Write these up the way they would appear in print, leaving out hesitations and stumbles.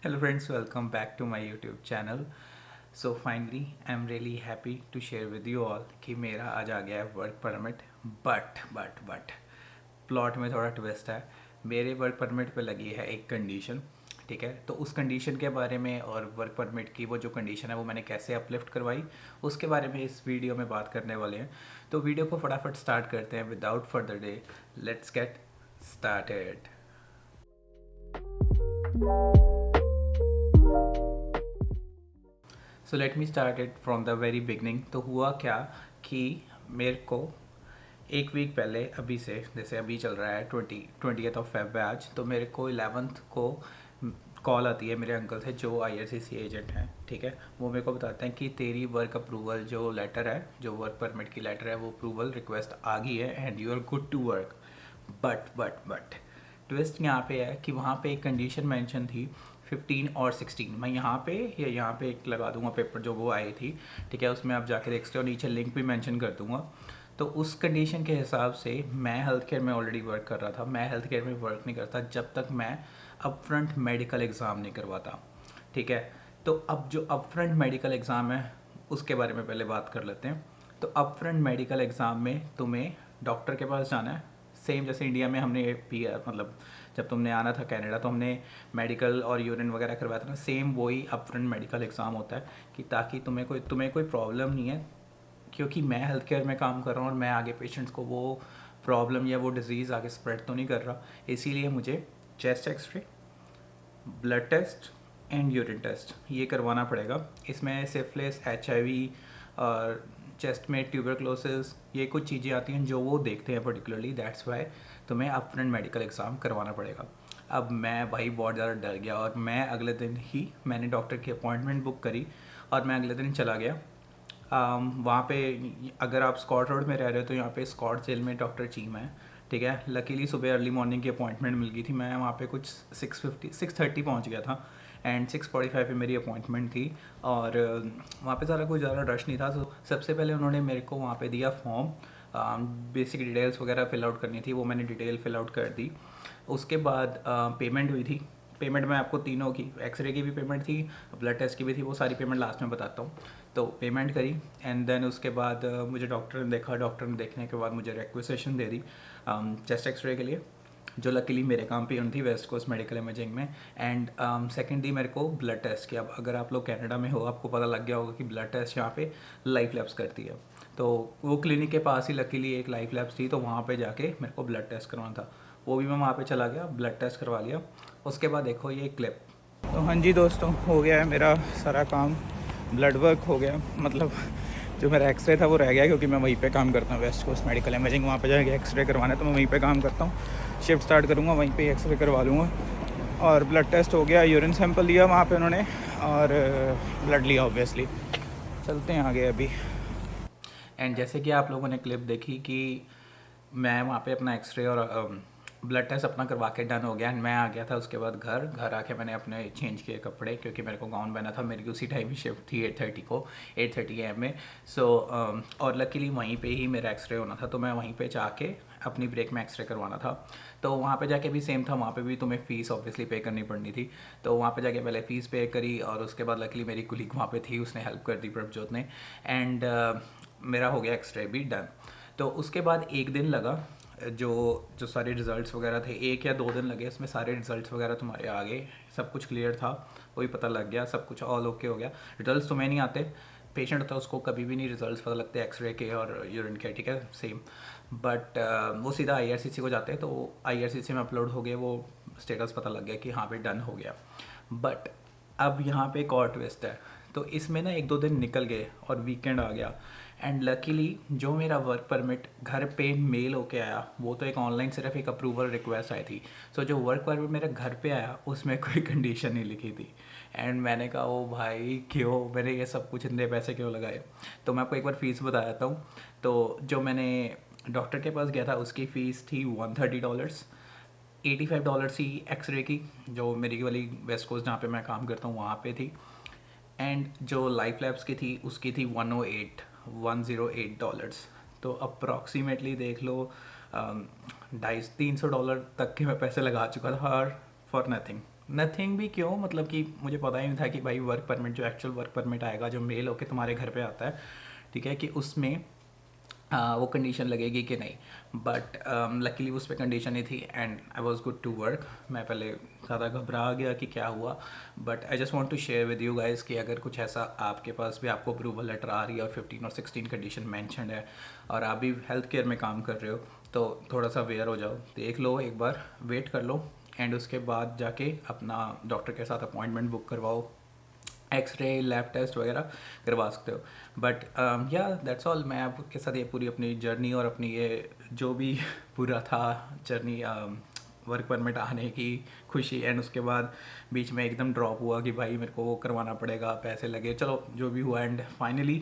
Hello friends, welcome back to my YouTube channel. So finally, I'm really happy to share with you all कि मेरा आज आ गया है work permit. But plot में थोड़ा twist है. मेरे वर्क परमिट पे लगी है एक कंडीशन. ठीक है, तो उस कंडीशन के बारे में और वर्क परमिट की वो जो कंडीशन है वो मैंने कैसे अपलिफ्ट करवाई उसके बारे में इस वीडियो में बात करने वाले हैं. तो वीडियो को फटाफट स्टार्ट करते हैं without further day. Let's get started. So let me start it from the very beginning. तो हुआ क्या कि मेरे को एक वीक पहले, अभी से जैसे अभी चल रहा है 20th of Feb आज, तो मेरे को 11th को कॉल आती है मेरे अंकल से जो IRCC एजेंट हैं. ठीक है, वो मेरे को बताते हैं कि तेरी वर्क अप्रूवल जो लेटर है, जो वर्क परमिट की लेटर है, वो अप्रूवल रिक्वेस्ट आ गई है and you are good to work. But twist यहाँ पे है कि वहाँ पे एक कंडीशन मेंशन थी 15 और 16. मैं यहाँ पे या यहाँ पे एक लगा दूंगा पेपर जो वो आई थी. ठीक है, उसमें आप जाके देख सकते हो, नीचे लिंक भी मेंशन कर दूंगा. तो उस कंडीशन के हिसाब से मैं हेल्थ केयर में ऑलरेडी वर्क कर रहा था. मैं हेल्थ केयर में वर्क नहीं करता जब तक मैं अपफ्रंट मेडिकल एग्ज़ाम नहीं करवाता. ठीक है, तो अब जो अपफ्रंट मेडिकल एग्ज़ाम है उसके बारे में पहले बात कर लेते हैं. तो अपफ्रंट मेडिकल एग्ज़ाम में तुम्हें डॉक्टर के पास जाना है. सेम जैसे इंडिया में हमने पी मतलब जब तुमने आना था कनाडा तो हमने मेडिकल और यूरिन वगैरह करवाया था ना, सेम वही अपफ्रंट मेडिकल एग्ज़ाम होता है कि ताकि तुम्हें कोई प्रॉब्लम नहीं है, क्योंकि मैं हेल्थ केयर में काम कर रहा हूँ और मैं आगे पेशेंट्स को वो प्रॉब्लम या वो डिज़ीज़ आगे स्प्रेड तो नहीं कर रहा. इसीलिए मुझे chest x-ray, blood test and urine test ये करवाना पड़ेगा. इसमें सिफिलिस, HIV और चेस्ट में ट्यूबरक्लोसिस, ये कुछ चीज़ें आती हैं जो वो देखते हैं पर्टिकुलरली. दैट्स वाई तुम्हें अपफ्रंट मेडिकल एग्ज़ाम करवाना पड़ेगा. अब मैं भाई बहुत ज़्यादा डर गया और मैं अगले दिन ही मैंने डॉक्टर की अपॉइंटमेंट बुक करी और मैं अगले दिन चला गया. वहाँ पे अगर आप स्कॉट रोड में रह रहे हो तो यहाँ पे स्कॉट जेल में डॉक्टर चीमा है. ठीक है, लकीली सुबह अर्ली मॉर्निंग की अपॉइंटमेंट मिल गई थी. मैं वहाँ पे कुछ 6:30 पहुँच गया था एंड 6:45 पे मेरी अपॉइंटमेंट थी. और वहाँ पे सारा कुछ ज़्यादा रश नहीं था. तो सबसे पहले उन्होंने मेरे को वहाँ पे दिया फॉर्म, बेसिक डिटेल्स वगैरह फिल आउट करनी थी. वो मैंने डिटेल फिल आउट कर दी. उसके बाद पेमेंट हुई थी. पेमेंट मैं आपको तीनों की, एक्सरे की भी पेमेंट थी, ब्लड टेस्ट की भी थी, वो सारी पेमेंट लास्ट में बताता हूँ. तो पेमेंट करी एंड देन उसके बाद मुझे डॉक्टर ने देखा. डॉक्टर ने देखने के बाद मुझे रिक्वेजिशन दे दी चेस्ट एक्सरे के लिए, जो लकीली मेरे काम पे थी वेस्ट कोस्ट मेडिकल इमेजिंग में. एंड सेकेंड दी मेरे को ब्लड टेस्ट की. अब अगर आप लोग कनाडा में हो आपको पता लग गया होगा कि ब्लड टेस्ट यहाँ पे लाइफ लैब्स करती है. तो वो क्लिनिक के पास ही लकीली एक लाइफ लैब्स थी, तो वहाँ पे जाके मेरे को ब्लड टेस्ट करवाना था. वो भी मैं वहाँ पे चला गया, ब्लड टेस्ट करवा लिया. उसके बाद देखो ये क्लिप. तो हाँ जी दोस्तों, हो गया है मेरा सारा काम. ब्लड वर्क हो गया, मतलब जो मेरा एक्सरे था वो रह गया, क्योंकि मैं वहीं पे काम करता हूँ वेस्ट कोस्ट मेडिकल इमेजिंग. वहाँ पे जाके एक्सरे करवाना है तो मैं वहीं पे काम करता हूँ. शिफ्ट स्टार्ट करूँगा, वहीं पे एक्सरे करवा लूँगा. और ब्लड टेस्ट हो गया, यूरिन सैंपल लिया वहाँ पे उन्होंने और ब्लड लिया ऑब्वियसली. चलते हैं आगे अभी. एंड जैसे कि आप लोगों ने क्लिप देखी कि मैं वहाँ पे अपना एक्सरे और ब्लड टेस्ट अपना करवा के डन हो गया एंड मैं आ गया था. उसके बाद घर आके मैंने अपने चेंज किए कपड़े, क्योंकि मेरे को गाउन पहना था. मेरी उसी टाइम ही शिफ्ट थी 8:30 AM में. सो और लकीली वहीं पे ही मेरा एक्सरे होना था, तो मैं वहीं पे जाके अपनी ब्रेक में एक्सरे करवाना था. तो वहाँ पे जाके भी सेम था, वहाँ पे भी तुम्हें फ़ीस ऑब्वियसली पे करनी पड़नी थी. तो वहाँ पे जाके पहले फ़ीस पे करी और उसके बाद लकीली मेरी कुलीग वहाँ पे थी, उसने हेल्प कर दी प्रभजोत ने. एंड मेरा हो गया एक्सरे भी डन. तो उसके बाद एक दिन लगा, जो सारे रिज़ल्ट्स वगैरह थे 1 या 2 दिन लगे. इसमें सारे रिज़ल्ट्स वगैरह तुम्हारे आ गए, सब कुछ क्लियर था, वही पता लग गया, सब कुछ ऑल ओके हो गया. रिज़ल्ट्स तुम्हें नहीं आते, पेशेंट होता है उसको कभी भी नहीं रिज़ल्ट्स पता लगते एक्सरे के और यूरिन के. ठीक है, सेम. बट वो सीधा IRCC को जाते हैं, तो IRCC में अपलोड हो गए, वो स्टेटस पता लग गया कि हाँ पे डन हो गया. बट अब यहाँ पे एक और ट्विस्ट है. तो इसमें ना 1-2 दिन निकल गए और वीकेंड आ गया. एंड लकीली जो मेरा वर्क परमिट घर पे मेल होके आया, वो तो एक ऑनलाइन सिर्फ एक अप्रूवल रिक्वेस्ट आई थी. सो जो वर्क परमिट मेरे घर पे आया उसमें कोई कंडीशन नहीं लिखी थी. एंड मैंने कहा ओ भाई क्यों, मैंने ये सब कुछ इतने पैसे क्यों लगाए. तो मैं आपको एक बार फ़ीस बता देता हूँ. तो जो मैंने डॉक्टर के पास गया था उसकी फ़ीस थी $130. $85 ही एक्सरे की, जो मेरी वाली वेस्ट कोस्ट जहाँ पे मैं काम करता हूँ वहाँ पे थी. एंड जो लाइफ लैब्स की थी उसकी थी $108. तो अप्रॉक्सीमेटली देख लो $250-300 तक के मैं पैसे लगा चुका था और फॉर नथिंग. नथिंग भी क्यों, मतलब कि मुझे पता ही नहीं था कि भाई वर्क परमिट, जो एक्चुअल वर्क परमिट आएगा जो मेल होके तुम्हारे घर पे आता है, ठीक है, कि उसमें वो कंडीशन लगेगी कि नहीं। बट लकीली उस पर कंडीशन नहीं थी and I was good to work. मैं पहले ज़्यादा घबरा गया कि क्या हुआ, but I just want to share with you guys कि अगर कुछ ऐसा आपके पास भी आपको अप्रूवल लेटर आ रही है और 15 और 16 कंडीशन मैंशनड है और आप भी हेल्थ केयर में काम कर रहे हो, तो थोड़ा सा अवेयर हो जाओ, देख लो, एक बार वेट कर लो एंड उसके बाद जाके अपना डॉक्टर के साथ अपॉइंटमेंट बुक करवाओ, एक्सरे लैब टेस्ट वगैरह करवा सकते हो। बट या दैट्स ऑल। मैं आपके साथ ये पूरी अपनी जर्नी और अपनी ये जो भी पूरा था जर्नी, वर्क परमिट आने की खुशी एंड उसके बाद बीच में एकदम ड्रॉप हुआ कि भाई मेरे को वो करवाना पड़ेगा, पैसे लगे, चलो जो भी हुआ and finally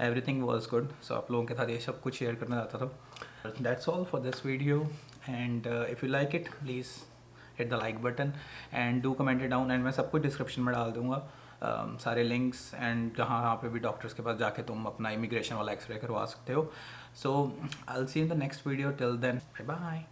everything was good. So आप लोगों के साथ ये सब कुछ शेयर करना चाहता था। That's all for this video and if you like it please hit the like button and do comment it down and मैं सब कुछ डिस्क्रिप्शन में डाल दूँगा, सारे लिंक्स एंड जहाँ पे भी डॉक्टर्स के पास जाके तुम अपना इमिग्रेशन वाला एक्सरे करवा सकते हो। So I will see in the next video, till then bye bye.